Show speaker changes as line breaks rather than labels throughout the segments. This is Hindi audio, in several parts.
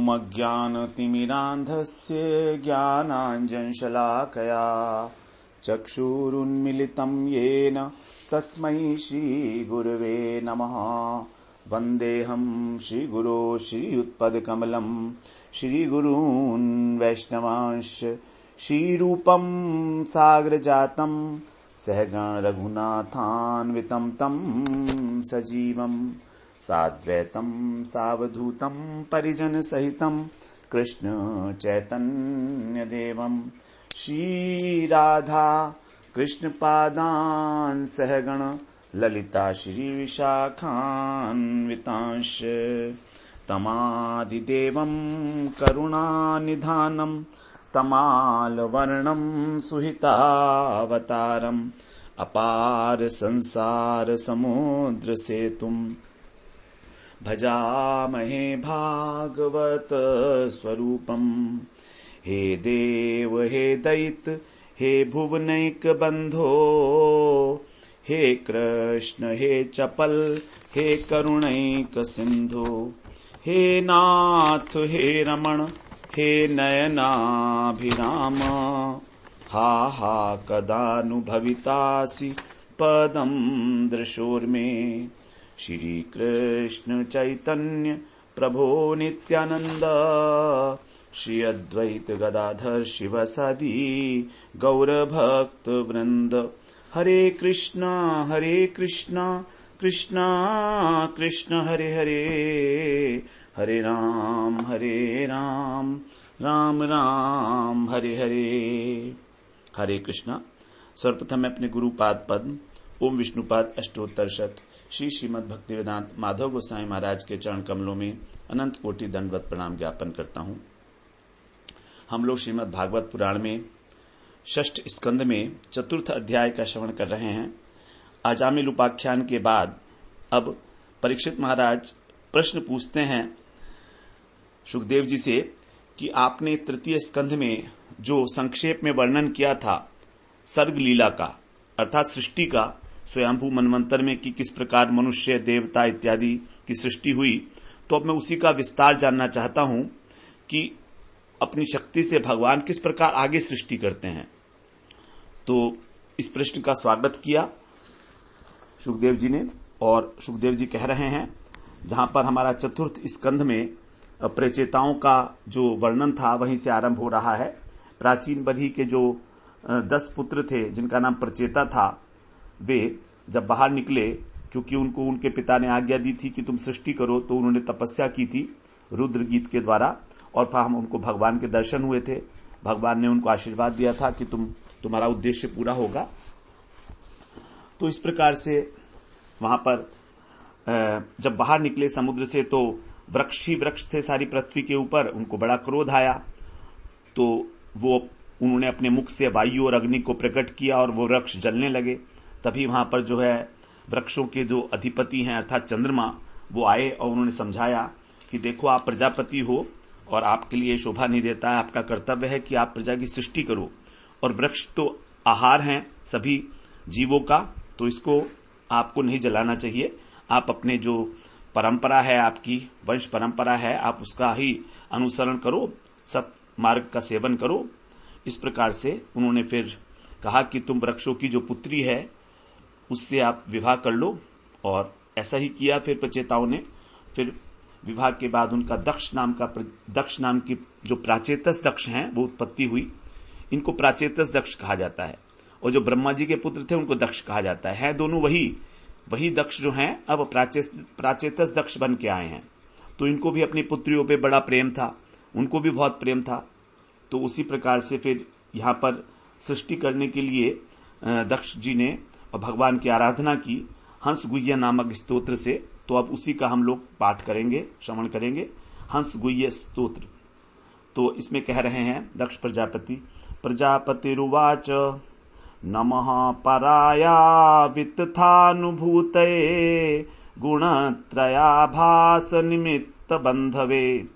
ॐ अज्ञानतिमिरान्धस्य ज्ञानाञ्जनशलाकया चक्षुरुन्मिलितं येन तस्मै श्रीगुरवे नमः। वन्देऽहं श्रीगुरो श्रीयुत्पदकमलं श्रीगुरून् वैष्णवांश्च श्रीरूपं सागरजातं सहगण रघुनाथान्वितं तं सजीवं साद्वैतं सावधूतं परिजनसहितं कृष्ण चैतन्यदेवं श्रीराधा कृष्णपादान् सहगण ललिता श्रीविशाखान्वितांश्च तमादिदेवं करुणानिधानं तमालवर्णं सुहितावतारम् अपार संसार समुद्र सेतुं भजामहे भागवत स्वरूपम्। हे देव हे दैत हे भुवनैक बंधो हे कृष्ण हे चपल हे करुणैक सिंधु हे नाथ हे रमण हे नयनाभिराम हा हा कदानुभवितासि पदं दृशोर्मे। श्री कृष्ण चैतन्य प्रभो नित्यानंद श्री अद्वैत गदाधर शिवसदि गौर भक्त वृंद। हरे कृष्णा कृष्णा कृष्ण हरे हरे हरे राम राम राम हरे हरे। हरे कृष्णा। सर्वप्रथम मैं अपने गुरुपाद पद्म ओम विष्णुपाद अष्टोत्तरशत श्री श्रीमद् भक्तिवेदांत माधव गोसाई महाराज के चरण कमलों में अनंत कोटि दंडवत प्रणाम ज्ञापन करता हूं। हम लोग श्रीमद् भागवत पुराण में षष्ठ स्कंद में चतुर्थ अध्याय का श्रवण कर रहे हैं। आजामिल उपाख्यान के बाद अब परीक्षित महाराज प्रश्न पूछते हैं सुखदेव जी से कि आपने तृतीय स्कंध में जो संक्षेप में वर्णन किया था सर्ग लीला का अर्थात सृष्टि का स्वयंभू मनवंतर में कि किस प्रकार मनुष्य देवता इत्यादि की सृष्टि हुई, तो अब मैं उसी का विस्तार जानना चाहता हूं कि अपनी शक्ति से भगवान किस प्रकार आगे सृष्टि करते हैं। तो इस प्रश्न का स्वागत किया सुखदेव जी ने और सुखदेव जी कह रहे हैं जहां पर हमारा चतुर्थ स्कंध में प्रचेताओं का जो वर्णन था वहीं से आरंभ हो रहा है। प्राचीन बरही के जो 10 पुत्र थे जिनका नाम प्रचेता था, वे जब बाहर निकले क्योंकि उनको उनके पिता ने आज्ञा दी थी कि तुम सृष्टि करो, तो उन्होंने तपस्या की थी रुद्र गीत के द्वारा और फिर हम उनको भगवान के दर्शन हुए थे। भगवान ने उनको आशीर्वाद दिया था कि तुम्हारा उद्देश्य पूरा होगा। तो इस प्रकार से वहां पर जब बाहर निकले समुद्र से तो वृक्ष ही वृक्ष थे सारी पृथ्वी के ऊपर। उनको बड़ा क्रोध आया तो उन्होंने अपने मुख से वायु और अग्नि को प्रकट किया और वो वृक्ष जलने लगे। तभी वहां पर जो है वृक्षों के जो अधिपति हैं अर्थात चंद्रमा, वो आए और उन्होंने समझाया कि देखो आप प्रजापति हो और आपके लिए शोभा नहीं देता है, आपका कर्तव्य है कि आप प्रजा की सृष्टि करो और वृक्ष तो आहार हैं सभी जीवों का, तो इसको आपको नहीं जलाना चाहिए। आप अपने जो परंपरा है, आपकी वंश परंपरा है, आप उसका ही अनुसरण करो, सत मार्ग का सेवन करो। इस प्रकार से उन्होंने फिर कहा कि तुम वृक्षों की जो पुत्री है उससे आप विवाह कर लो और ऐसा ही किया। फिर प्रचेताओं ने फिर विवाह के बाद उनका दक्ष नाम की जो प्राचेतस दक्ष हैं वो उत्पत्ति हुई। इनको प्राचेतस दक्ष कहा जाता है और जो ब्रह्मा जी के पुत्र थे उनको दक्ष कहा जाता है। दोनों वही दक्ष जो हैं अब प्राचेतस दक्ष बन के आए हैं। तो इनको भी अपनी पुत्रियों पे बड़ा प्रेम था, उनको भी बहुत प्रेम था। तो उसी प्रकार से फिर यहां पर सृष्टि करने के लिए दक्ष जी ने भगवान की आराधना की हंस गुह्य नामक स्तोत्र से। तो अब उसी का हम लोग पाठ करेंगे, श्रवण करेंगे, हंस गुह्य स्तोत्र। तो इसमें कह रहे हैं दक्ष प्रजापतिरुवाच नमः पराया वित्थानुभूतये गुणत्रयाभास निमित्त बंधवे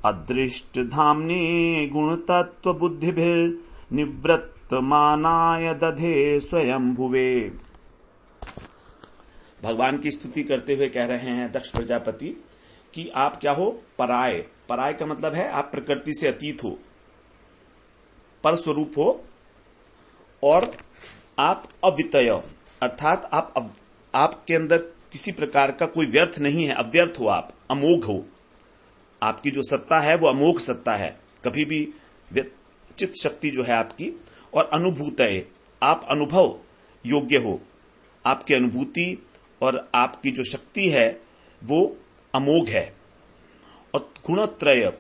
अदृष्ट धामने गुणतत्व बुद्धिभिर्निवृत्तमानाय दधे स्वयंभुवे। भगवान की स्तुति करते हुए कह रहे हैं दक्ष प्रजापति कि आप क्या हो, पराय, पराय का मतलब है आप प्रकृति से अतीत हो, पर स्वरूप हो, और आप अवितय अर्थात आपके अंदर किसी प्रकार का कोई व्यर्थ नहीं है, अव्यर्थ हो, आप अमोघ हो। आपकी जो सत्ता है वो अमोघ सत्ता है, कभी भी चित्त शक्ति जो है आपकी, और अनुभूत है, आप अनुभव योग्य हो, आपकी अनुभूति और आपकी जो शक्ति है वो अमोघ है। और गुणत्रय,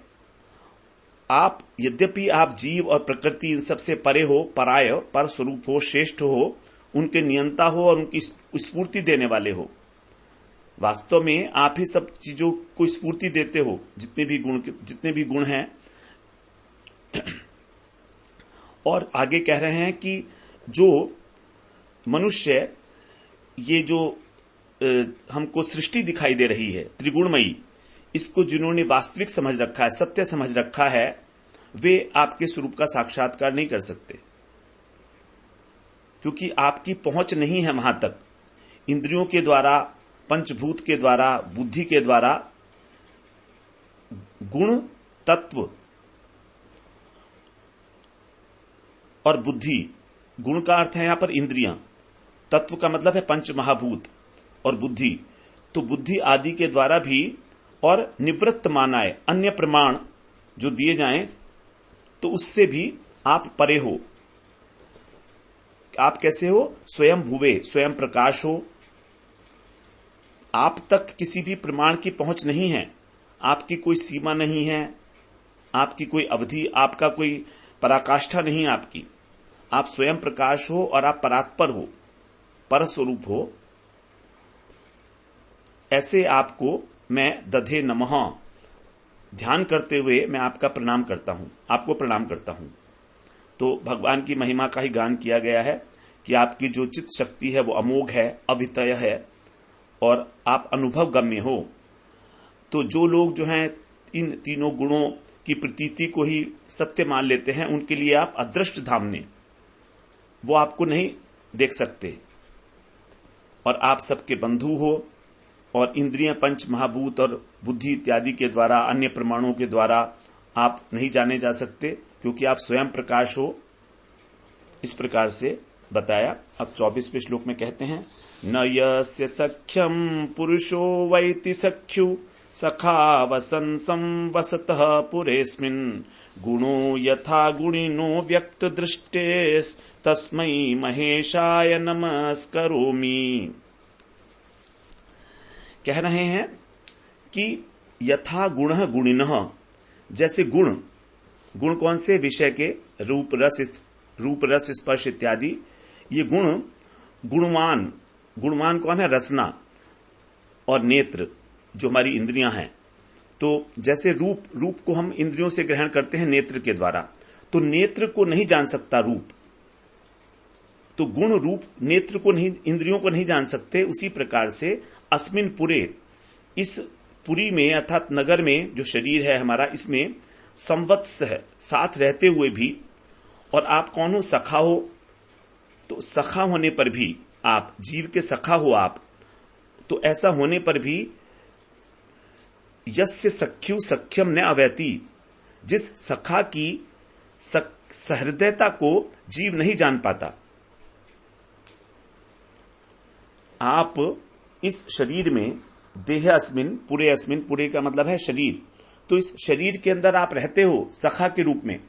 आप यद्यपि आप जीव और प्रकृति इन सबसे परे हो, पराय, पर स्वरूप हो, श्रेष्ठ हो, उनके नियंता हो और उनकी स्फूर्ति देने वाले हो। वास्तव में आप ही सब चीजों को स्फूर्ति देते हो, जितने भी गुण हैं। और आगे कह रहे हैं कि जो मनुष्य, ये जो हमको सृष्टि दिखाई दे रही है त्रिगुणमयी, इसको जिन्होंने वास्तविक समझ रखा है, सत्य समझ रखा है, वे आपके स्वरूप का साक्षात्कार नहीं कर सकते, क्योंकि आपकी पहुंच नहीं है वहां तक। इंद्रियों के द्वारा, पंचभूत के द्वारा, बुद्धि के द्वारा गुण, तत्व और बुद्धि, गुण का अर्थ है यहां पर इंद्रियां, तत्व का मतलब है पंच महाभूत, और बुद्धि, तो बुद्धि आदि के द्वारा भी, और निवृत्त मानाए अन्य प्रमाण जो दिए जाएं, तो उससे भी आप परे हो। आप कैसे हो? स्वयं भुवे, स्वयं प्रकाश हो। आप तक किसी भी प्रमाण की पहुंच नहीं है, आपकी कोई सीमा नहीं है, आपकी कोई अवधि, आपका कोई पराकाष्ठा नहीं आपकी। आप स्वयं प्रकाश हो और आप परात्पर हो, पर स्वरूप हो। ऐसे आपको मैं दधे नमः ध्यान करते हुए मैं आपका प्रणाम करता हूं, आपको प्रणाम करता हूं। तो भगवान की महिमा का ही गान किया गया है कि आपकी जो चित्त शक्ति है वो अमोघ है, अवितय है, और आप अनुभव गम्य हो। तो जो लोग जो हैं इन तीनों गुणों की प्रतीति को ही सत्य मान लेते हैं, उनके लिए आप अदृष्ट धामने, वो आपको नहीं देख सकते, और आप सबके बंधु हो, और इंद्रियां, पंच महाभूत और बुद्धि इत्यादि के द्वारा, अन्य प्रमाणों के द्वारा आप नहीं जाने जा सकते, क्योंकि आप स्वयं प्रकाश हो। इस प्रकार से बताया। अब 24वें श्लोक में कहते हैं, न यस्य सख्यम पुरुषो वैति सख्यु सखा वसन संवसतः पुरेस्मिन् गुणो यथा गुणिनो व्यक्त दृष्टे तस्मै महेशाय नमस्करोमि। कह रहे हैं कि यथा गुणः गुणिनः, जैसे गुण, गुण कौन से? विषय के, रूप रस स्पर्श इत्यादि, ये गुण गुणवान, गुणवान कौन है? रसना और नेत्र, जो हमारी इंद्रियां हैं। तो जैसे रूप को हम इंद्रियों से ग्रहण करते हैं नेत्र के द्वारा, तो नेत्र को नहीं जान सकता रूप, तो गुण रूप नेत्र को नहीं, इंद्रियों को नहीं जान सकते। उसी प्रकार से अस्मिन पुरे, इस पुरी में अर्थात नगर में जो शरीर है हमारा, इसमें संवत्स है, साथ रहते हुए भी, और आप कौन हो? सखा हो। तो सखा होने पर भी, आप जीव के सखा हो आप, तो ऐसा होने पर भी यस्य सख्यु सख्यम न अवैति, जिस सखा की सहृदयता को जीव नहीं जान पाता। आप इस शरीर में, देह अस्मिन पुरे, अस्मिन पुरे का मतलब है शरीर, तो इस शरीर के अंदर आप रहते हो सखा के रूप में,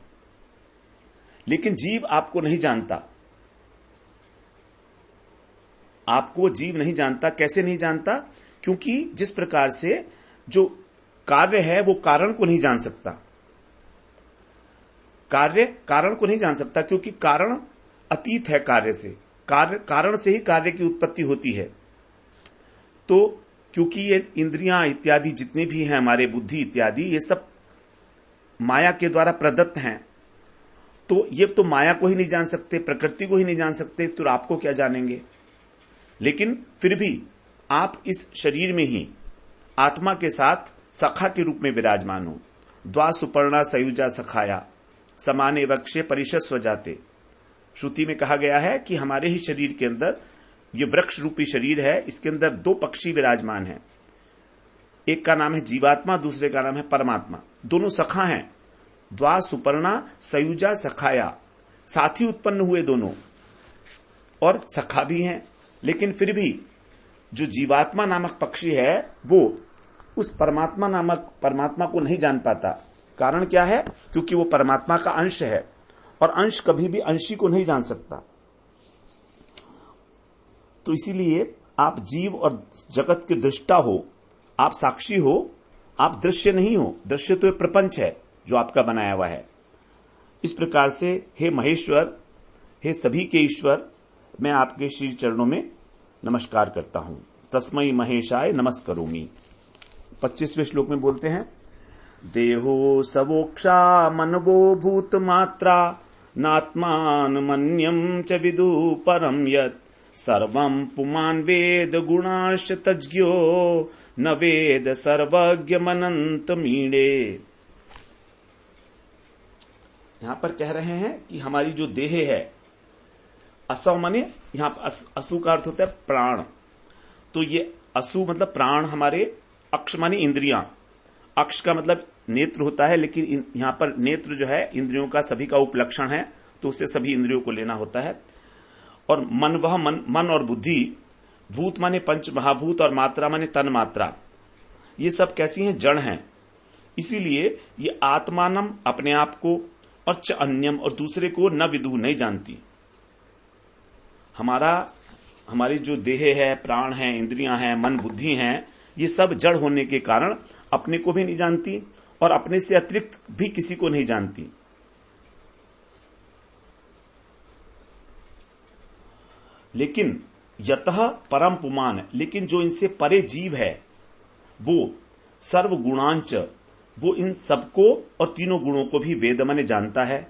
लेकिन जीव आपको नहीं जानता। आपको जीव नहीं जानता। कैसे नहीं जानता? क्योंकि जिस प्रकार से जो कार्य है वो कारण को नहीं जान सकता, कार्य कारण को नहीं जान सकता, क्योंकि कारण अतीत है कार्य से, कारण से ही कार्य की उत्पत्ति होती है। तो क्योंकि ये इंद्रियां इत्यादि जितने भी हैं हमारे, बुद्धि इत्यादि, ये सब माया के द्वारा प्रदत्त हैं, तो ये तो माया को ही नहीं जान सकते, प्रकृति को ही नहीं जान सकते, तो आपको क्या जानेंगे? लेकिन फिर भी आप इस शरीर में ही आत्मा के साथ सखा के रूप में विराजमान हो। द्वा सुपर्णा सयुजा सखाया समाने वक्षे परिशस्व जाते। श्रुति में कहा गया है कि हमारे ही शरीर के अंदर, ये वृक्ष रूपी शरीर है, इसके अंदर दो पक्षी विराजमान हैं, एक का नाम है जीवात्मा, दूसरे का नाम है परमात्मा। दोनों सखा हैं। द्वा सुपर्णा सयुजा सखाया, साथी उत्पन्न हुए दोनों और सखा भी हैं। लेकिन फिर भी जो जीवात्मा नामक पक्षी है वो उस परमात्मा को नहीं जान पाता। कारण क्या है? क्योंकि वो परमात्मा का अंश है और अंश कभी भी अंशी को नहीं जान सकता। तो इसीलिए आप जीव और जगत के दृष्टा हो, आप साक्षी हो, आप दृश्य नहीं हो। दृश्य तो एक प्रपंच है जो आपका बनाया हुआ है। इस प्रकार से हे महेश्वर, हे सभी के ईश्वर, मैं आपके श्री चरणों में नमस्कार करता हूं। तस्मै महेशाय नमस्करोमि। 25वें श्लोक में बोलते हैं, देहो सवोक्षा मनवो भूत मात्रा नात्मान मन्यम च विदु परम यत् सर्वं पुमान् वेद गुणाश्च तज्ञो न वेद सर्वज्ञ मनंत मीणे। यहां पर कह रहे हैं कि हमारी जो देह है, असव माने यहां असु का अर्थ होता है प्राण। तो ये असु मतलब प्राण हमारे, अक्ष माने इंद्रियां। अक्ष का मतलब नेत्र होता है, लेकिन यहां पर नेत्र जो है इंद्रियों का सभी का उपलक्षण है, तो उससे सभी इंद्रियों को लेना होता है। और मन, वह मन और बुद्धि, भूत माने पंच महाभूत और मात्रा माने तन मात्रा, ये सब कैसी हैं? जड़ हैं। इसीलिए ये आत्मानम अपने आप को और च अन्यम और दूसरे को न विदु नहीं जानती। हमारी जो देह है, प्राण है, इंद्रियां हैं, मन बुद्धि हैं, ये सब जड़ होने के कारण अपने को भी नहीं जानती और अपने से अतिरिक्त भी किसी को नहीं जानती। लेकिन यतः परम पुमान, लेकिन जो इनसे परे जीव है वो सर्व गुणांच, वो इन सबको और तीनों गुणों को भी वेद माने जानता है।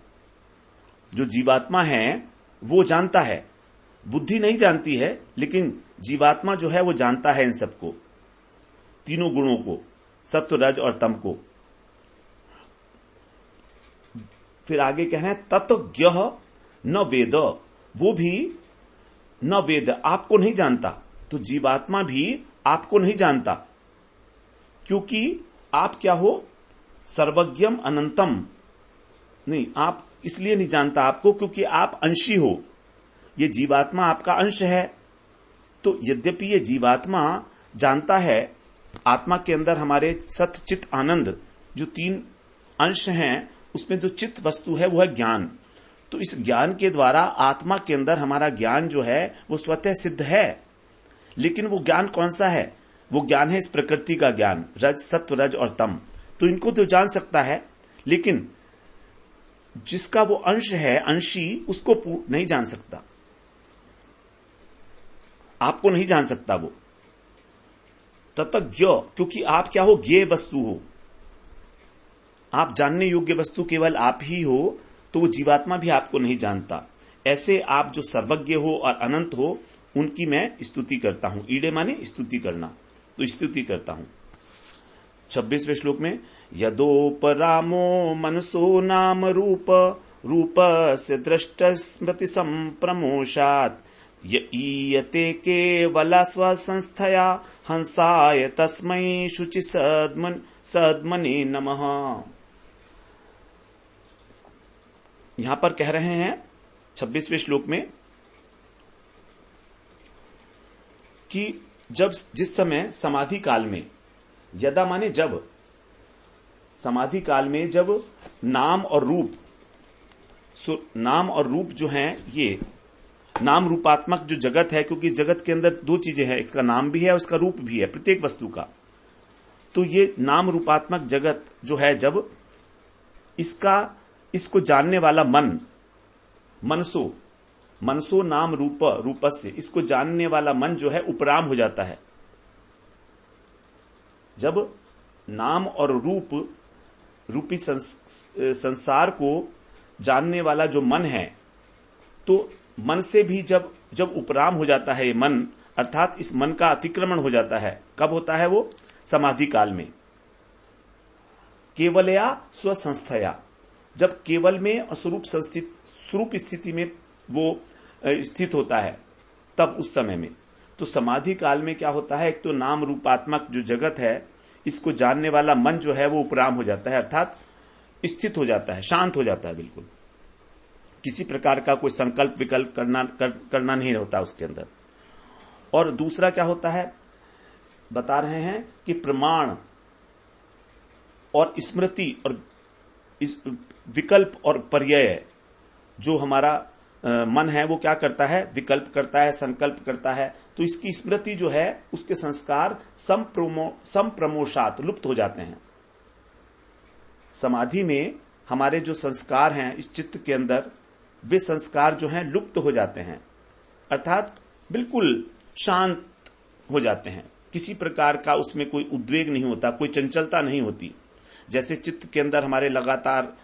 जो जीवात्मा है वो जानता है, बुद्धि नहीं जानती है, लेकिन जीवात्मा जो है वो जानता है इन सबको, तीनों गुणों को, सत्व रज और तम को। फिर आगे कह रहे हैं तत्ज्ञः न वेद, वो भी न वेद, आपको नहीं जानता। तो जीवात्मा भी आपको नहीं जानता, क्योंकि आप क्या हो? सर्वज्ञम अनंतम। नहीं, आप इसलिए नहीं जानता आपको क्योंकि आप अंशी हो। ये जीवात्मा आपका अंश है। तो यद्यपि ये जीवात्मा जानता है, आत्मा के अंदर हमारे सत्य चित्त आनंद जो तीन अंश हैं, उसमें जो चित्त वस्तु है वो है ज्ञान। तो इस ज्ञान के द्वारा आत्मा के अंदर हमारा ज्ञान जो है वो स्वतः सिद्ध है। लेकिन वो ज्ञान कौन सा है? वो ज्ञान है इस प्रकृति का ज्ञान, रज, सत्व, रज और तम। तो इनको तो जान सकता है, लेकिन जिसका वो अंश है, अंशी, उसको नहीं जान सकता। आपको नहीं जान सकता वो। ततज्ञ, क्योंकि आप क्या हो? ज्ञेय वस्तु हो, आप जानने योग्य वस्तु केवल आप ही हो, तो वो जीवात्मा भी आपको नहीं जानता। ऐसे आप जो सर्वज्ञ हो और अनंत हो, उनकी मैं स्तुति करता हूं। ईडे माने स्तुति करना, तो स्तुति करता हूं। 26वें श्लोक में यदोपरामो मनसो नाम रूप रूप से दृष्ट स्मृति संप्रमोषात् ईयते केवला स्वसंस्थया हंसाय तस्मै शुचि सद्मने नमः। यहां पर कह रहे हैं 26वें श्लोक में कि जिस समय समाधि काल में, यदा माने जब, समाधि काल में जब नाम और रूप जो हैं, ये नाम रूपात्मक जो जगत है, क्योंकि जगत के अंदर दो चीजें हैं, इसका नाम भी है और उसका रूप भी है प्रत्येक वस्तु का। तो ये नाम रूपात्मक जगत जो है, जब इसको जानने वाला मनसो नाम रूपस्य, इसको जानने वाला मन जो है उपराम हो जाता है। जब नाम और रूपी संसार को जानने वाला जो मन है, तो मन से भी जब उपराम हो जाता है ये मन, अर्थात इस मन का अतिक्रमण हो जाता है। कब होता है वो? समाधि काल में। केवलया स्वसंस्थया, जब केवल में और स्वरूप स्थिति में वो स्थित होता है, तब उस समय में। तो समाधि काल में क्या होता है? एक तो नाम रूपात्मक जो जगत है, इसको जानने वाला मन जो है वो उपराम हो जाता है, अर्थात स्थित हो जाता है, शांत हो जाता है। बिल्कुल किसी प्रकार का कोई संकल्प विकल्प करना नहीं होता उसके अंदर। और दूसरा क्या होता है, बता रहे हैं कि प्रमाण और स्मृति और विकल्प और पर्याय, जो हमारा मन है वो क्या करता है, विकल्प करता है, संकल्प करता है। तो इसकी स्मृति जो है, उसके संस्कार संप्रमोषात लुप्त हो जाते हैं। समाधि में हमारे जो संस्कार हैं इस चित्त के अंदर, वे संस्कार जो हैं लुप्त हो जाते हैं, अर्थात बिल्कुल शांत हो जाते हैं। किसी प्रकार का उसमें कोई उद्वेग नहीं होता, कोई चंचलता नहीं होती। जैसे चित्त के अंदर हमारे लगातार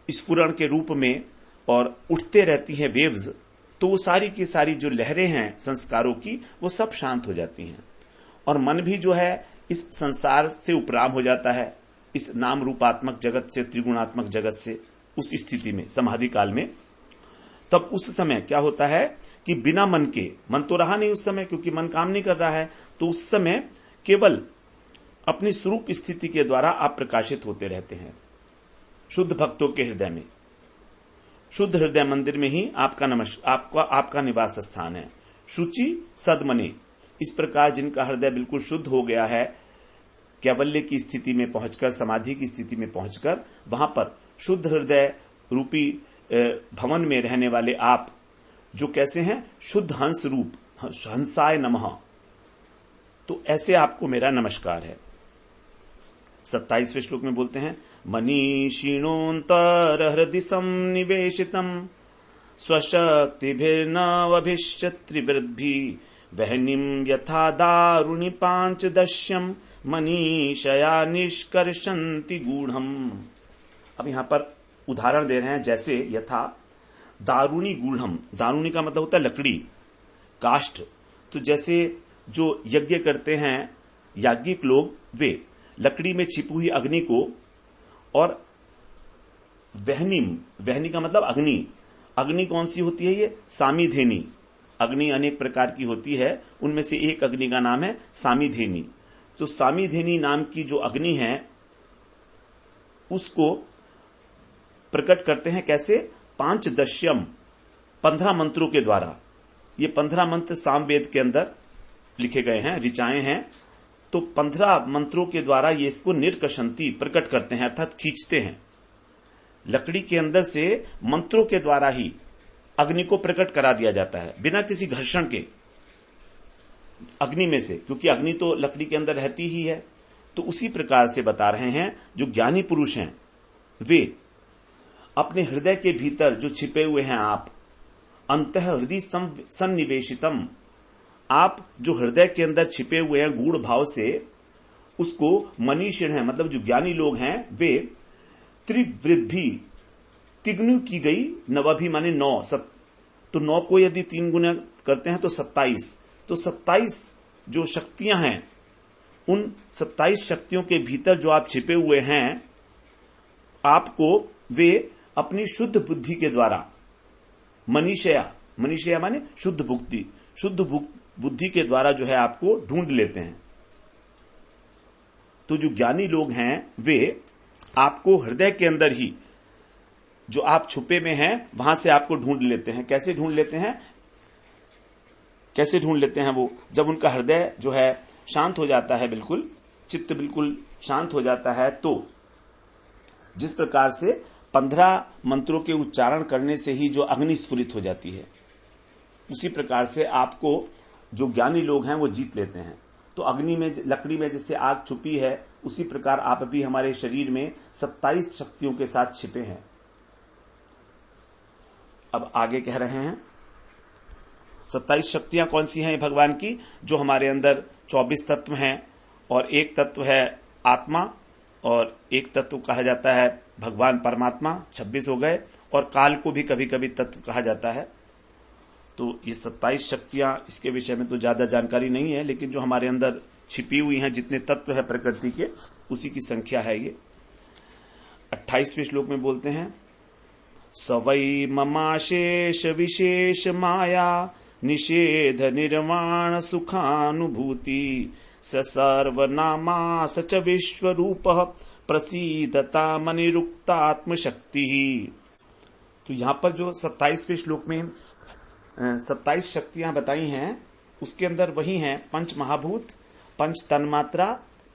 स्फुरण के रूप में और उठते रहती हैं वेव्स, तो वो सारी की सारी जो लहरें हैं संस्कारों की, वो सब शांत हो जाती हैं। और मन भी जो है इस संसार से उपराम हो जाता है, इस नाम रूपात्मक जगत से, त्रिगुणात्मक जगत से। उस स्थिति में, समाधि काल में, तब उस समय क्या होता है कि बिना मन के, मन तो रहा नहीं उस समय क्योंकि मन काम नहीं कर रहा है, तो उस समय केवल अपनी स्वरूप स्थिति के द्वारा आप प्रकाशित होते रहते हैं। शुद्ध भक्तों के हृदय में, शुद्ध हृदय मंदिर में ही आपका निवास स्थान है। शुचि सदमने, इस प्रकार जिनका हृदय बिल्कुल शुद्ध हो गया है, कैवल्य की स्थिति में पहुंचकर, समाधि की स्थिति में पहुंचकर, वहां पर शुद्ध हृदय रूपी भवन में रहने वाले आप जो कैसे हैं, शुद्ध हंस रूप, हंसाय नमः, तो ऐसे आपको मेरा नमस्कार है। 27वें श्लोक में बोलते हैं, मनीषिणोऽन्तर हृदि संनिवेशितम् स्वशक्तिभिर्नवभिश्च त्रिवृद्भिः वह्निं यथा दारुणि पांचदश्यम् मनीषया निष्कर्षन्ति गूढ़म्। अब यहां पर उदाहरण दे रहे हैं, जैसे यथा दारुणी गूढ़म, दारुणी का मतलब होता है लकड़ी, काष्ठ। तो जैसे जो यज्ञ करते हैं याज्ञिक लोग, वे लकड़ी में छिपी हुई अग्नि को, और वहनिम, वहनी का मतलब अग्नि, अग्नि कौन सी होती है, ये सामीधेनी। अग्नि अनेक प्रकार की होती है, उनमें से एक अग्नि का नाम है सामीधेनी। तो सामीधेनी नाम की जो अग्नि है उसको प्रकट करते हैं कैसे, पांचदश्यम, 15 मंत्रों के द्वारा। ये 15 मंत्र सामवेद के अंदर लिखे गए हैं, ऋचाएं हैं। तो 15 मंत्रों के द्वारा ये इसको निर्कशंती, प्रकट करते हैं, अर्थात खींचते हैं। लकड़ी के अंदर से मंत्रों के द्वारा ही अग्नि को प्रकट करा दिया जाता है, बिना किसी घर्षण के अग्नि में से, क्योंकि अग्नि तो लकड़ी के अंदर रहती ही है। तो उसी प्रकार से बता रहे हैं, जो ज्ञानी पुरुष हैं वे अपने हृदय के भीतर जो छिपे हुए हैं आप, अंतः हृदय सन्निवेशितम, आप जो हृदय के अंदर छिपे हुए हैं गूढ़ भाव से, उसको मनीषिण है, मतलब जो ज्ञानी लोग हैं वे त्रिवृद्धि, तिगुनी की गई, नवाभि माने 9, तो 9 को यदि 3 गुना करते हैं तो 27, तो 27 जो शक्तियां हैं, उन 27 शक्तियों के भीतर जो आप छिपे हुए हैं, आपको वे अपनी शुद्ध बुद्धि के द्वारा, मनीषया, मनीषया माने शुद्ध बुद्धि, शुद्ध बुद्धि के द्वारा जो है आपको ढूंढ लेते हैं। तो जो ज्ञानी लोग हैं वे आपको हृदय के अंदर ही, जो आप छुपे में हैं, वहां से आपको ढूंढ लेते हैं। कैसे ढूंढ लेते हैं, कैसे ढूंढ लेते हैं वो, जब उनका हृदय जो है शांत हो जाता है, बिल्कुल चित्त बिल्कुल शांत हो जाता है, तो जिस प्रकार से 15 मंत्रों के उच्चारण करने से ही जो अग्नि स्फुरित हो जाती है, उसी प्रकार से आपको जो ज्ञानी लोग हैं वो जीत लेते हैं। तो अग्नि में, लकड़ी में जैसे आग छुपी है, उसी प्रकार आप भी हमारे शरीर में 27 शक्तियों के साथ छिपे हैं। अब आगे कह रहे हैं 27 शक्तियां कौन सी हैं भगवान की, जो हमारे अंदर 24 तत्व हैं, और एक तत्व है आत्मा, और एक तत्व कहा जाता है भगवान परमात्मा, 26 हो गए, और काल को भी कभी कभी तत्व कहा जाता है। तो ये 27 शक्तियां, इसके विषय में तो ज्यादा जानकारी नहीं है, लेकिन जो हमारे अंदर छिपी हुई हैं, जितने तत्व है प्रकृति के, उसी की संख्या है ये। 28वें श्लोक में बोलते हैं, सवै ममाशेष विशेष माया निषेध निर्वाण सुखानुभूति स सर्वनामा स च विश्वरूपः प्रसीदता मनिरुक्तात्मशक्ति। तो यहां पर जो 27वें श्लोक में 27 शक्तियां बताई हैं, उसके अंदर वही हैं पंच महाभूत, पंच तन्मात्रा,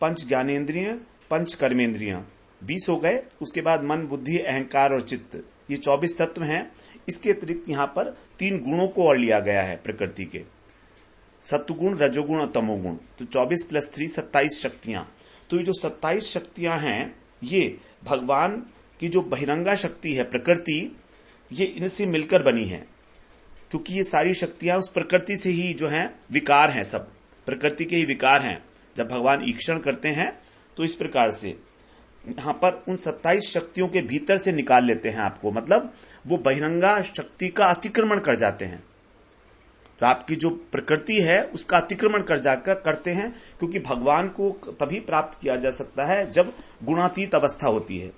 पंच ज्ञानेन्द्रिय, पंच कर्मेंद्रिय, 20 हो गए। उसके बाद मन, बुद्धि, अहंकार और चित्त, ये 24 तत्व हैं। इसके अतिरिक्त यहाँ पर 3 गुणों को और लिया गया है प्रकृति के, सत्वगुण, रजोगुण और तमोगुण। तो 24 + 3 27 शक्तियां। तो ये जो 27 शक्तियां हैं, ये भगवान की जो बहिरंगा शक्ति है प्रकृति, ये इनसे मिलकर बनी है, क्योंकि ये सारी शक्तियां उस प्रकृति से ही जो हैं विकार हैं, सब प्रकृति के ही विकार हैं। जब भगवान ईक्षण करते हैं तो इस प्रकार से यहां पर उन 27 शक्तियों के भीतर से निकाल लेते हैं आपको, मतलब वो बहिरंगा शक्ति का अतिक्रमण कर जाते हैं। तो आपकी जो प्रकृति है उसका अतिक्रमण कर जाकर करते हैं, क्योंकि भगवान को तभी प्राप्त किया जा सकता है जब गुणातीत अवस्था होती है।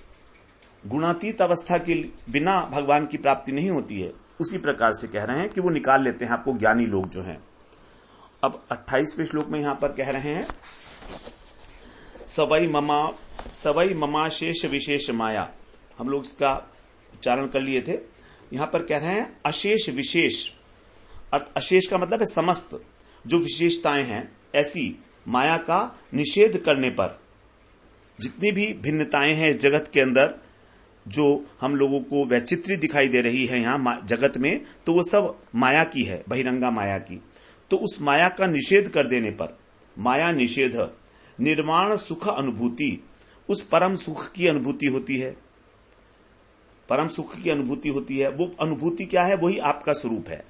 गुणातीत अवस्था के बिना भगवान की प्राप्ति नहीं होती है। उसी प्रकार से कह रहे हैं कि वो निकाल लेते हैं आपको ज्ञानी लोग जो हैं। अब 28वें श्लोक में यहां पर कह रहे हैं सवई ममा शेष विशेष माया। हम लोग इसका उच्चारण कर लिए थे। यहां पर कह रहे हैं अशेष विशेष, अशेष का मतलब है समस्त जो विशेषताएं हैं, ऐसी माया का निषेध करने पर जितनी भी भिन्नताएं हैं इस जगत के अंदर, जो हम लोगों को वैचित्री दिखाई दे रही है यहां जगत में, तो वो सब माया की है, बहिरंगा माया की। तो उस माया का निषेध कर देने पर, माया निषेध, निर्वाण सुख अनुभूति, उस परम सुख की अनुभूति होती है। परम सुख की अनुभूति होती है। वो अनुभूति क्या है? वही आपका स्वरूप है।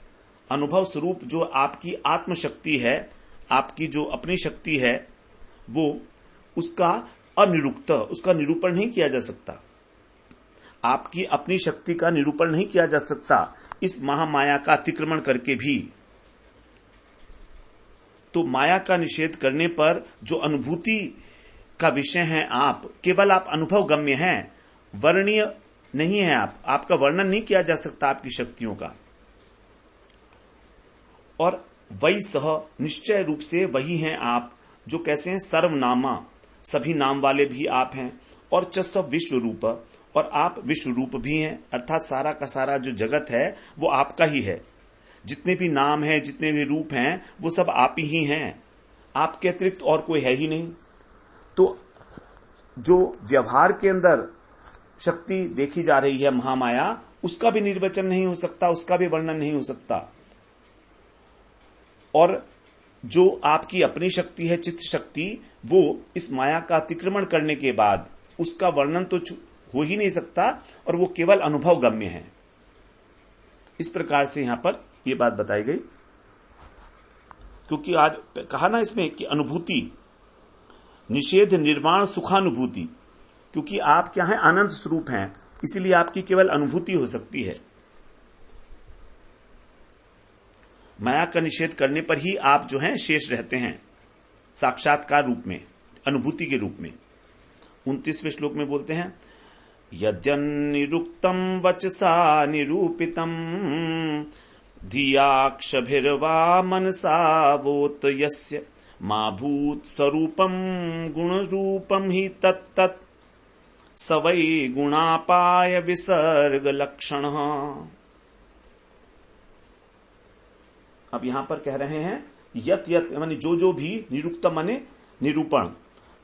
अनुभव स्वरूप जो आपकी आत्मशक्ति है, आपकी जो अपनी शक्ति है, वो उसका अनिरुक्त, उसका निरूपण नहीं किया जा सकता। आपकी अपनी शक्ति का निरूपण नहीं किया जा सकता इस महामाया का अतिक्रमण करके भी। तो माया का निषेध करने पर जो अनुभूति का विषय है आप, केवल आप अनुभव गम्य हैं, वर्णीय नहीं है। आपका वर्णन नहीं किया जा सकता आपकी शक्तियों का। और वही सह, निश्चय रूप से वही हैं आप, जो कैसे हैं? सर्वनामा, सभी नाम वाले भी आप हैं। और च सब विश्व रूप, और आप विश्व रूप भी हैं, अर्थात सारा का सारा जो जगत है वो आपका ही है। जितने भी नाम हैं, जितने भी रूप हैं, वो सब आप ही हैं। आपके अतिरिक्त और कोई है ही नहीं। तो जो व्यवहार के अंदर शक्ति देखी जा रही है महामाया, उसका भी निर्वचन नहीं हो सकता, उसका भी वर्णन नहीं हो सकता। और जो आपकी अपनी शक्ति है, चित्त शक्ति, वो इस माया का अतिक्रमण करने के बाद उसका वर्णन तो हो ही नहीं सकता, और वो केवल अनुभव गम्य है। इस प्रकार से यहां पर यह बात बताई गई। क्योंकि आज कहा ना इसमें कि अनुभूति, निषेध, निर्वाण, सुखानुभूति, क्योंकि आप क्या हैं? आनंद स्वरूप हैं, इसीलिए आपकी केवल अनुभूति हो सकती है। माया का निषेध करने पर ही आप जो हैं शेष रहते हैं, साक्षात्कार रूप में, अनुभूति के रूप में। 29वें श्लोक में बोलते हैं यद्यन्निरुक्तं वचसा निरूपितं धियाक्षभिर्वा मनसा वोत यस्य मा भूत स्वरूपं गुणरूपं हि तत्तत् स वै गुणापाय विसर्ग लक्षणः। अब यहां पर कह रहे हैं यत यत माने जो भी, निरुक्त माने निरूपण,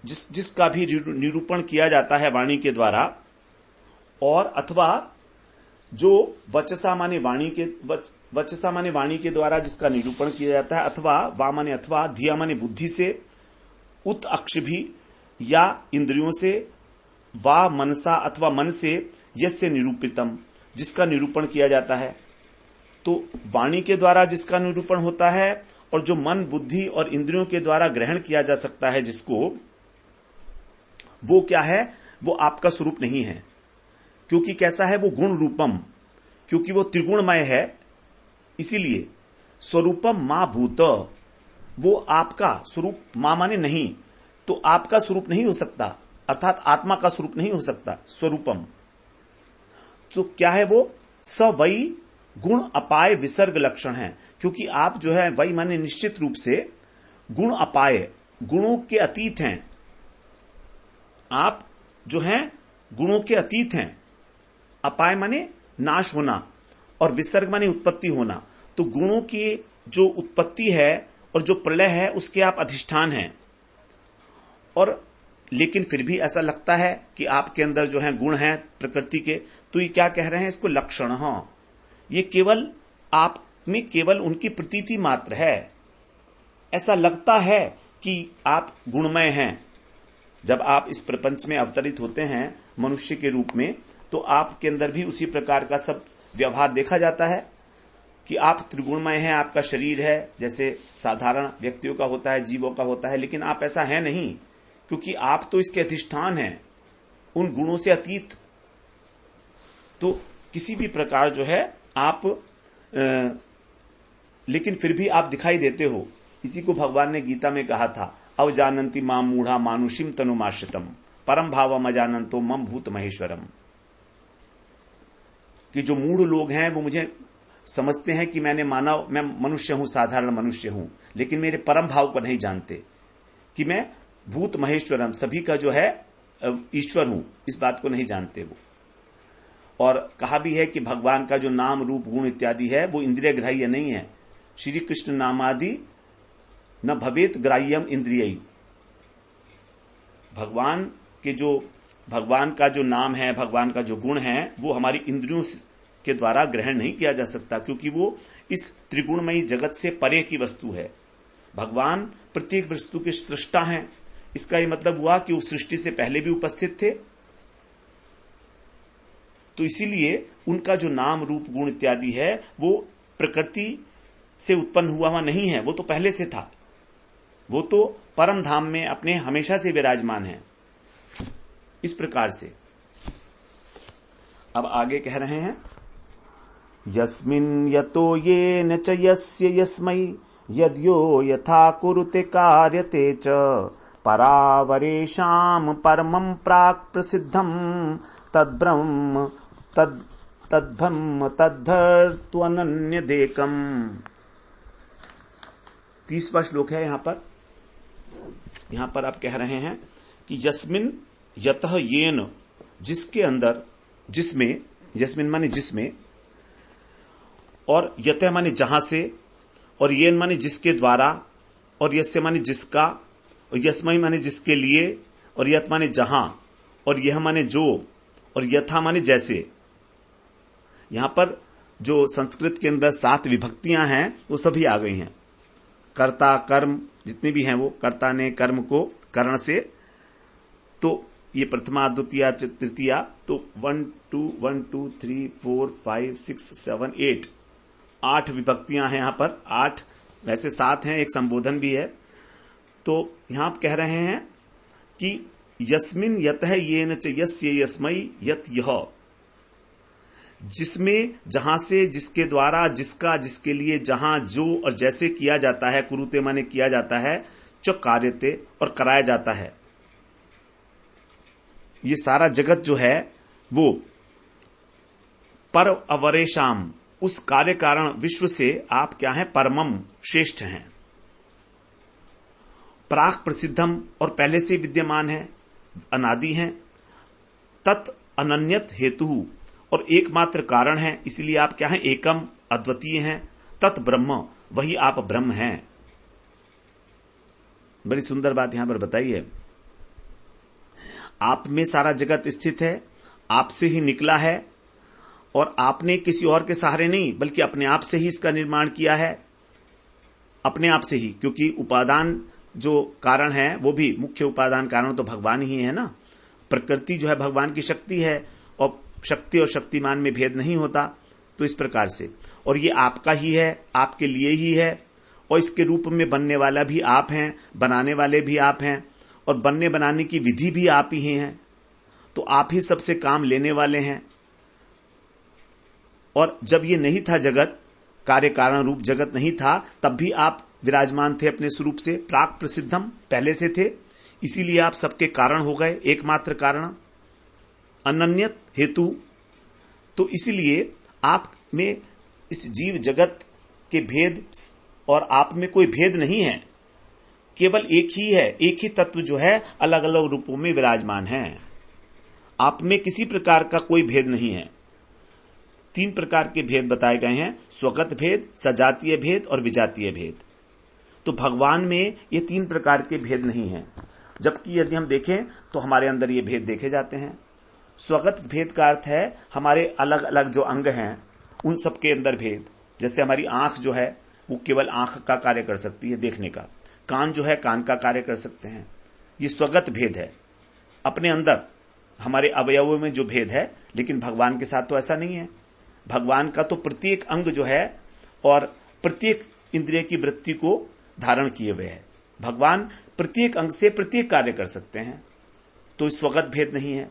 जिसका भी निरूपण किया जाता है वाणी के द्वारा, और अथवा जो वचसा माने वाणी के, वचसा माने वाणी के द्वारा जिसका निरूपण किया जाता है, अथवा वा माने अथवा, धिया माने बुद्धि से, उत अक्ष भी या इंद्रियों से, वा मनसा अथवा मन से, यस्य निरूपितम, जिसका निरूपण किया जाता है। तो वाणी के द्वारा जिसका निरूपण होता है, और जो मन, बुद्धि और इंद्रियों के द्वारा ग्रहण किया जा सकता है जिसको, वो क्या है? वो आपका स्वरूप नहीं है। क्योंकि कैसा है? वो गुण रूपम, क्योंकि वो त्रिगुणमय है, इसीलिए स्वरूपम मां भूत, वो आपका स्वरूप, मां माने नहीं, तो आपका स्वरूप नहीं हो सकता, अर्थात आत्मा का स्वरूप नहीं हो सकता स्वरूपम। तो क्या है वो? स वही गुण अपाय विसर्ग लक्षण है। क्योंकि आप जो है वही माने निश्चित रूप से गुण अपाय, गुणों के अतीत हैं, आप जो हैं गुणों के अतीत हैं। अपाय माने नाश होना और विसर्ग माने उत्पत्ति होना। तो गुणों की जो उत्पत्ति है और जो प्रलय है उसके आप अधिष्ठान हैं। और लेकिन फिर भी ऐसा लगता है कि आपके अंदर जो है गुण हैं प्रकृति के, तो ये क्या कह रहे हैं इसको? लक्षण। ये केवल आप में केवल उनकी प्रतीति मात्र है। ऐसा लगता है कि आप गुणमय हैं। जब आप इस प्रपंच में अवतरित होते हैं मनुष्य के रूप में, तो आपके अंदर भी उसी प्रकार का सब व्यवहार देखा जाता है कि आप त्रिगुणमय हैं। आपका शरीर है जैसे साधारण व्यक्तियों का होता है, जीवों का होता है, लेकिन आप ऐसा है नहीं, क्योंकि आप तो इसके अधिष्ठान हैं, उन गुणों से अतीत। तो किसी भी प्रकार जो है आप लेकिन फिर भी आप दिखाई देते हो। इसी को भगवान ने गीता में कहा था, अवजानंती माम मूढ़ा मानुषिम तनुमाश्रितम परम भावम अजानंतो मम भूत महेश्वरम। कि जो मूढ़ लोग हैं वो मुझे समझते हैं कि मैं मनुष्य हूं, साधारण मनुष्य हूं, लेकिन मेरे परम भाव को नहीं जानते कि मैं भूत महेश्वरम, सभी का जो है ईश्वर हूं, इस बात को नहीं जानते वो। और कहा भी है कि भगवान का जो नाम रूप गुण इत्यादि है वो इंद्रिय ग्राह्य नहीं है। श्री कृष्ण नामादि न भवेत ग्राह्यम इंद्रिय। भगवान का जो नाम है, भगवान का जो गुण है, वो हमारी इंद्रियों के द्वारा ग्रहण नहीं किया जा सकता, क्योंकि वो इस त्रिगुणमयी जगत से परे की वस्तु है। भगवान प्रत्येक वस्तु के सृष्टा हैं। इसका ये मतलब हुआ कि वो सृष्टि से पहले भी उपस्थित थे। तो इसीलिए उनका जो नाम रूप गुण इत्यादि है वो प्रकृति से उत्पन्न हुआ नहीं है, वो तो पहले से था। वो तो परम धाम में अपने हमेशा से विराजमान है। इस प्रकार से अब आगे कह रहे हैं, यस्मिन् यतो येन च यस्य यस्मै यद्यो यथा कुरुते कार्यते च परावरेशाम परमं प्राक् प्रसिद्धं तद्ब्रह्म तद्ब्रह्म तद्धर्त्वनन्यदेकम्। 30वां श्लोक है। यहां पर आप कह रहे हैं कि यस्मिन यतः येन, जिसके अंदर, जिसमें, यस्मिन माने जिसमें, और यतः माने जहां से, और येन माने जिसके द्वारा, और यस्य माने जिसका, और यस्मै माने जिसके लिए, और यत माने जहां, और यह माने जो, और यथा माने जैसे। यहां पर जो संस्कृत के अंदर 7 विभक्तियां हैं वो सभी आ गई हैं। कर्ता कर्म जितने भी हैं वो कर्ता ने कर्म को करण से, तो ये प्रथमा द्वितीया तृतीया, तो 1 2 1 2 3 4 5 6 7 8 8 विभक्तियां हैं। यहां पर 8, वैसे 7 हैं, एक संबोधन भी है। तो यहां आप कह रहे हैं कि यस्मिन यतः येन च यस्य यस्मै यत यह, जिसमें, जहां से, जिसके द्वारा, जिसका, जिसके लिए, जहां, जो और जैसे किया जाता है, कुरुते माने किया जाता है, च कार्यते और कराया जाता है। ये सारा जगत जो है वो पर अवरेशाम, उस कार्य कारण विश्व से आप क्या हैं? परमम, श्रेष्ठ हैं। प्राक प्रसिद्धम, और पहले से विद्यमान है, अनादि हैं। तत् अनन्यत हेतु, और एकमात्र कारण है, इसलिए आप क्या हैं? एकम, अद्वितीय हैं। तत् ब्रह्म, वही आप ब्रह्म हैं। बड़ी सुंदर बात यहां पर बताई है। आप में सारा जगत स्थित है, आपसे ही निकला है, और आपने किसी और के सहारे नहीं बल्कि अपने आप से ही इसका निर्माण किया है, अपने आप से ही। क्योंकि उपादान जो कारण है वो भी, मुख्य उपादान कारण तो भगवान ही है ना। प्रकृति जो है भगवान की शक्ति है, और शक्ति और शक्तिमान में भेद नहीं होता। तो इस प्रकार से, और ये आपका ही है, आपके लिए ही है, और इसके रूप में बनने वाला भी आप हैं, बनाने वाले भी आप हैं, और बनने बनाने की विधि भी आप ही हैं। तो आप ही सबसे काम लेने वाले हैं। और जब ये नहीं था जगत, कार्य कारण रूप जगत नहीं था, तब भी आप विराजमान थे अपने स्वरूप से। प्राक प्रसिद्धम, पहले से थे, इसीलिए आप सबके कारण हो गए, एकमात्र कारण। अनन्यत हेतु, तो इसीलिए आप में इस जीव जगत के भेद, और आप में कोई भेद नहीं है केवल एक ही है, एक ही तत्व जो है अलग अलग रूपों में विराजमान है। आप में किसी प्रकार का कोई भेद नहीं है। 3 प्रकार के भेद बताए गए हैं, स्वगत भेद, सजातीय भेद और विजातीय भेद। तो भगवान में ये 3 प्रकार के भेद नहीं हैं, जबकि यदि हम देखें तो हमारे अंदर ये भेद देखे जाते हैं। स्वगत भेद का अर्थ है हमारे अलग अलग जो अंग हैं उन सब के अंदर भेद। जैसे हमारी आंख जो है वो केवल आंख का कार्य कर सकती है, देखने का। कान जो है कान का कार्य कर सकते हैं। ये स्वगत भेद है, अपने अंदर हमारे अवयवों में जो भेद है। लेकिन भगवान के साथ तो ऐसा नहीं है। भगवान का तो प्रत्येक अंग जो है और प्रत्येक इंद्रिय की वृत्ति को धारण किए हुए है। भगवान प्रत्येक अंग से प्रत्येक कार्य कर सकते हैं, तो स्वगत भेद नहीं है।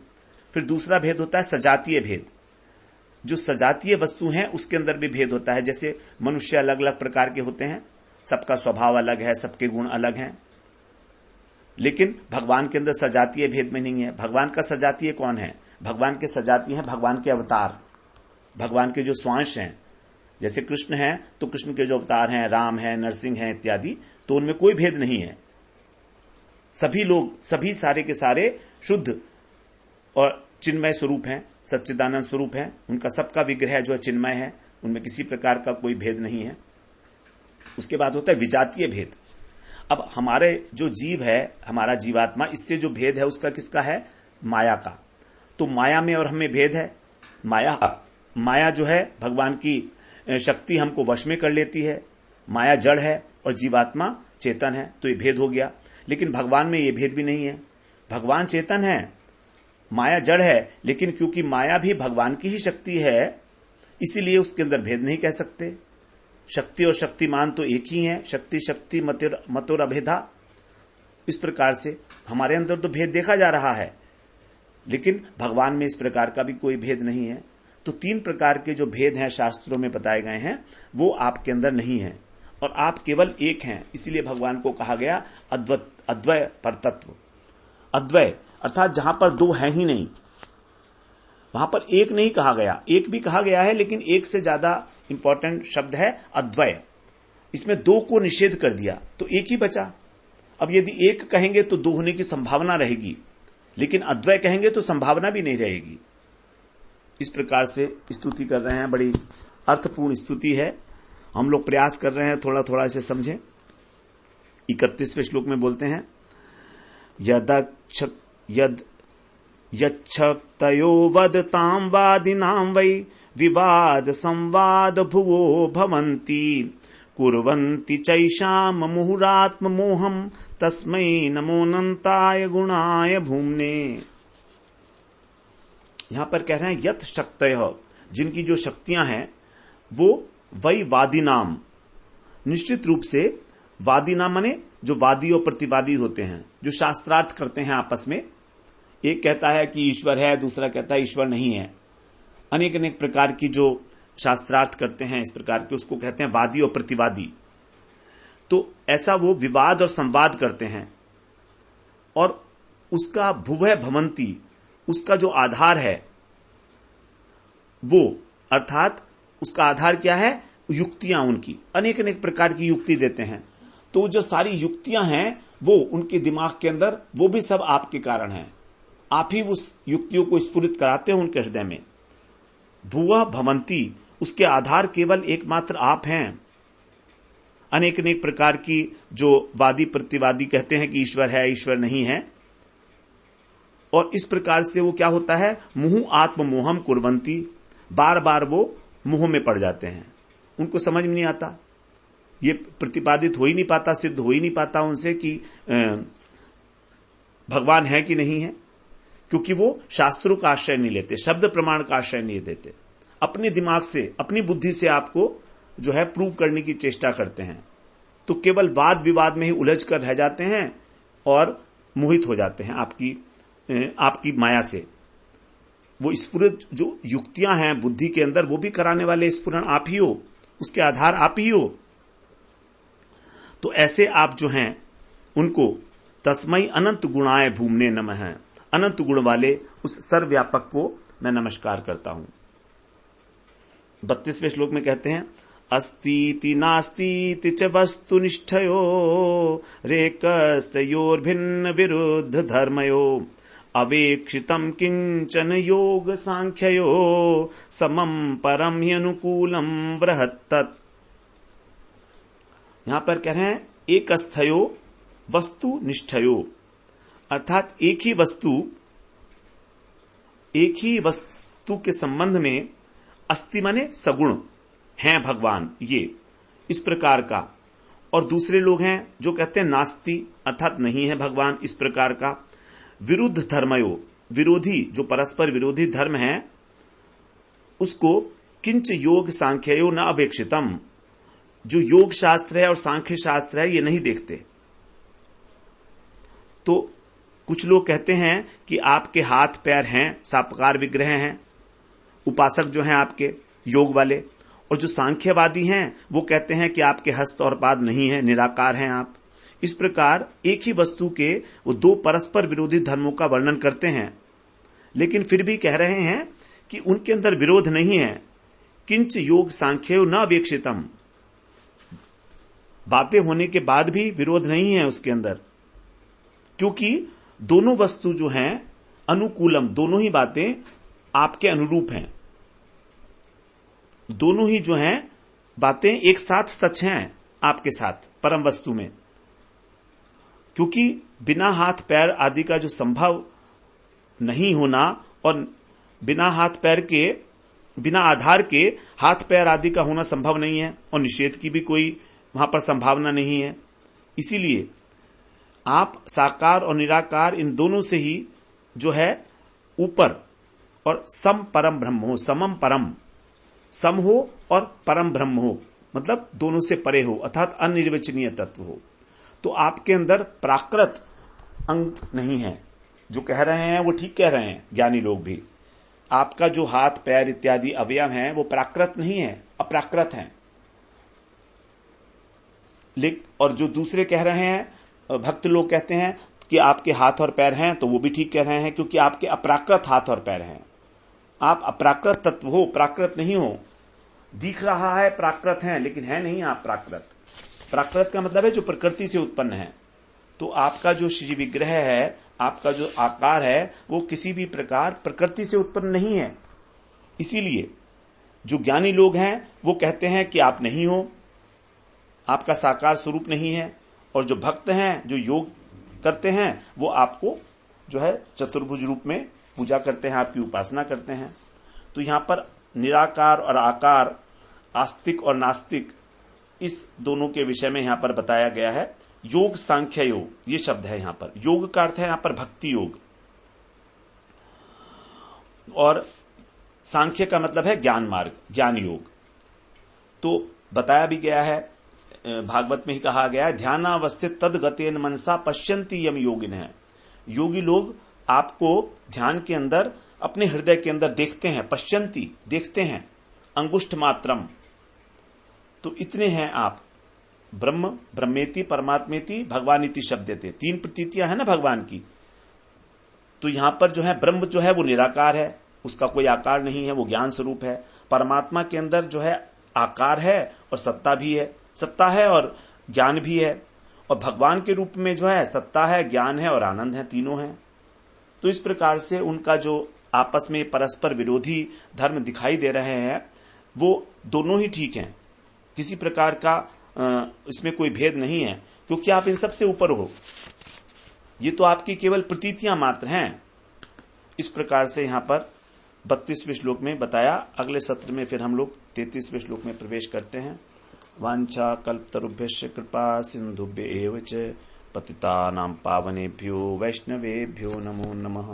फिर दूसरा भेद होता है सजातीय भेद। जो सजातीय वस्तु हैं उसके अंदर भी भेद होता है। जैसे मनुष्य अलग अलग प्रकार के होते हैं, सबका स्वभाव अलग है, सबके गुण अलग हैं। लेकिन भगवान के अंदर सजातीय भेद में नहीं है। भगवान का सजातीय कौन है? भगवान के सजातीय हैं भगवान के अवतार, भगवान के जो स्वांश हैं। जैसे कृष्ण हैं तो कृष्ण के जो अवतार हैं, राम है, नरसिंह है इत्यादि, तो उनमें कोई भेद नहीं है। सभी लोग, सभी सारे के सारे शुद्ध और चिन्मय स्वरूप हैं, सच्चिदानंद स्वरूप हैं। उनका सबका विग्रह जो है चिन्मय है, उनमें किसी प्रकार का कोई भेद नहीं है। उसके बाद होता है विजातीय भेद। अब हमारे जो जीव है, हमारा जीवात्मा, इससे जो भेद है उसका किसका है? माया का। तो माया में और हमें भेद है। माया जो है भगवान की शक्ति हमको वश में कर लेती है। माया जड़ है और जीवात्मा चेतन है, तो ये भेद हो गया। लेकिन भगवान में ये भेद भी नहीं है। भगवान चेतन है, माया जड़ है, लेकिन क्योंकि माया भी भगवान की ही शक्ति है, इसीलिए उसके अंदर भेद नहीं कह सकते। शक्ति और शक्तिमान तो एक ही है। शक्ति शक्ति मतुर अभेदा। इस प्रकार से हमारे अंदर तो भेद देखा जा रहा है, लेकिन भगवान में इस प्रकार का भी कोई भेद नहीं है। तो 3 प्रकार के जो भेद हैं शास्त्रों में बताए गए हैं, वो आपके अंदर नहीं है और आप केवल एक हैं। इसीलिए भगवान को कहा गया अद्वय परतत्व। अद्वय अर्थात जहां पर 2 हैं ही नहीं, वहां पर एक नहीं कहा गया। एक भी कहा गया है, लेकिन एक से ज्यादा इंपॉर्टेंट शब्द है अद्वय। इसमें 2 को निषेध कर दिया तो एक ही बचा। अब यदि एक कहेंगे तो 2 होने की संभावना रहेगी, लेकिन अद्वय कहेंगे तो संभावना भी नहीं रहेगी। इस प्रकार से स्तुति कर रहे हैं, बड़ी अर्थपूर्ण स्तुति है। हम लोग प्रयास कर रहे हैं थोड़ा थोड़ा इसे समझें। 31वें श्लोक में बोलते हैं, यच्छक्तयो वदतां वादिनां वै विवाद संवाद भुवो भवन्ति कुर्वन्ति चैषां मुहुरात्ममोहं तस्मै नमोऽनन्ताय गुणाय भूम्ने। यहां पर कह रहे हैं यत् शक्तयः, जिनकी जो शक्तियां हैं वो वही वादिनाम, निश्चित रूप से वादिनाम माने जो वादी और प्रतिवादी होते हैं, जो शास्त्रार्थ करते हैं आपस में। एक कहता है कि ईश्वर है, दूसरा कहता है ईश्वर नहीं है। अनेक अनेक प्रकार की जो शास्त्रार्थ करते हैं इस प्रकार के, उसको कहते हैं वादी और प्रतिवादी। तो ऐसा वो विवाद और संवाद करते हैं और उसका भुवः भवन्ति, उसका जो आधार है वो, अर्थात उसका आधार क्या है? युक्तियां। उनकी अनेक अनेक प्रकार की युक्ति देते हैं। तो जो सारी युक्तियां हैं वो उनके दिमाग के अंदर, वो भी सब आपके कारण हैं। आप ही उस युक्तियों को स्फुरित कराते हो उनके हृदय में। भुवः भवन्ति, उसके आधार केवल एकमात्र आप हैं। अनेक अनेक प्रकार की जो वादी प्रतिवादी कहते हैं कि ईश्वर है, ईश्वर नहीं है, और इस प्रकार से वो क्या होता है? मुहु आत्ममोहम कुर्वन्ति, बार बार वो मुंह में पड़ जाते हैं। उनको समझ में नहीं आता, ये प्रतिपादित हो ही नहीं पाता, सिद्ध हो ही नहीं पाता उनसे कि भगवान है कि नहीं है, क्योंकि वो शास्त्रों का आश्रय नहीं लेते, शब्द प्रमाण का आश्रय नहीं देते। अपने दिमाग से, अपनी बुद्धि से आपको जो है प्रूव करने की चेष्टा करते हैं। तो केवल वाद विवाद में ही उलझ कर रह जाते हैं और मोहित हो जाते हैं आपकी माया से। वो स्फुरित जो युक्तियां हैं बुद्धि के अंदर, वो भी कराने वाले स्फुरण आप ही हो, उसके आधार आप ही हो। तो ऐसे आप जो हैं उनको तस्मै अनंत गुणाय भूम्ने नमः, अनंत गुण वाले उस सर्वव्यापक को मैं नमस्कार करता हूं। 32वें श्लोक में कहते हैं, अस्तीति नास्तीति च वस्तुनिष्ठयो रेकस्तयोर्भिन्न विरुद्ध धर्मयो अवेक्षितम किंचन योग सांख्ययो समम परम ह्यनुकूलम वृहत्तत्। यहां पर कह रहे हैं एकस्थयो वस्तु निष्ठयो, अर्थात एक ही वस्तु के संबंध में अस्ति माने सगुण हैं भगवान, ये इस प्रकार का। और दूसरे लोग हैं जो कहते हैं नास्ति, अर्थात नहीं है भगवान, इस प्रकार का। विरुद्ध धर्मयो, विरोधी, जो परस्पर विरोधी धर्म है उसको किंच योग सांख्ययो न अपेक्षितम, जो योग शास्त्र है और सांख्य शास्त्र है ये नहीं देखते। तो कुछ लोग कहते हैं कि आपके हाथ पैर हैं, साकार विग्रह हैं, उपासक जो हैं आपके योग वाले, और जो सांख्यवादी हैं वो कहते हैं कि आपके हस्त और पाद नहीं है, निराकार हैं आप। इस प्रकार एक ही वस्तु के वो दो परस्पर विरोधी धर्मों का वर्णन करते हैं, लेकिन फिर भी कह रहे हैं कि उनके अंदर विरोध नहीं है। किंच योग सांख्यो न अपेक्षितम, बातें होने के बाद भी विरोध नहीं है उसके अंदर, क्योंकि दोनों वस्तु जो हैं अनुकूलम, दोनों ही बातें आपके अनुरूप हैं, दोनों ही जो हैं बातें एक साथ सच हैं आपके साथ परम वस्तु में। क्योंकि बिना हाथ पैर आदि का जो संभव नहीं होना और बिना हाथ पैर के, बिना आधार के हाथ पैर आदि का होना संभव नहीं है, और निषेध की भी कोई वहां पर संभावना नहीं है। इसीलिए आप साकार और निराकार इन दोनों से ही जो है ऊपर और सम परम ब्रह्म हो, समम परम, सम हो और परम ब्रह्म हो, मतलब दोनों से परे हो, अर्थात अनिर्वचनीय तत्व हो। तो आपके अंदर प्राकृत अंग नहीं है। जो कह रहे हैं वो ठीक कह रहे हैं ज्ञानी लोग भी, आपका जो हाथ पैर इत्यादि अवयव हैं वो प्राकृत नहीं है, अप्राकृत हैं। और जो दूसरे कह रहे हैं, भक्त लोग कहते हैं कि आपके हाथ और पैर हैं, तो वो भी ठीक कह रहे हैं, क्योंकि आपके अप्राकृत हाथ और पैर हैं। आप अप्राकृत तत्व हो, प्राकृत नहीं हो। दिख रहा है प्राकृत है, लेकिन है नहीं आप प्राकृत। प्राकृत का मतलब है जो प्रकृति से उत्पन्न है। तो आपका जो श्री विग्रह है, आपका जो आकार है, वो किसी भी प्रकार प्रकृति से उत्पन्न नहीं है। इसीलिए जो ज्ञानी लोग हैं वो कहते हैं कि आप नहीं हो, आपका साकार स्वरूप नहीं है। और जो भक्त हैं, जो योग करते हैं, वो आपको जो है चतुर्भुज रूप में पूजा करते हैं, आपकी उपासना करते हैं। तो यहां पर निराकार और आकार, आस्तिक और नास्तिक, इस दोनों के विषय में यहां पर बताया गया है। योग सांख्य योग, ये शब्द है यहां पर। योग का अर्थ है यहां पर भक्ति योग, और सांख्य का मतलब है ज्ञान मार्ग, ज्ञान योग। तो बताया भी गया है, भागवत में ही कहा गया है, ध्यानावस्थित तद गतेन मनसा पश्यन्ति यम योगिन है। योगी लोग आपको ध्यान के अंदर, अपने हृदय के अंदर देखते हैं, पश्यन्ति देखते हैं, अंगुष्ठ मात्रम। तो इतने हैं आप। ब्रह्म, ब्रह्मेति, परमात्मेति, भगवानिति शब्द थे, तीन प्रतीतियां है ना भगवान की। तो यहां पर जो है ब्रह्म जो है वो निराकार है, उसका कोई आकार नहीं है, वो ज्ञान स्वरूप है। परमात्मा के अंदर जो है आकार है और सत्ता भी है, सत्ता है और ज्ञान भी है। और भगवान के रूप में जो है सत्ता है, ज्ञान है और आनंद है, तीनों हैं। तो इस प्रकार से उनका जो आपस में परस्पर विरोधी धर्म दिखाई दे रहे हैं, वो दोनों ही ठीक हैं। किसी प्रकार का इसमें कोई भेद नहीं है, क्योंकि आप इन सबसे ऊपर हो। ये तो आपकी केवल प्रतीतियां मात्र हैं। इस प्रकार से यहां पर 32वें श्लोक में बताया। अगले सत्र में फिर हम लोग 33वें श्लोक में प्रवेश करते हैं। वांछा कल्पतरुभ्यश्च कृपा सिंधुभ्य एव च पतितानां पावनेभ्यो वैष्णवेभ्यो नमो नमः।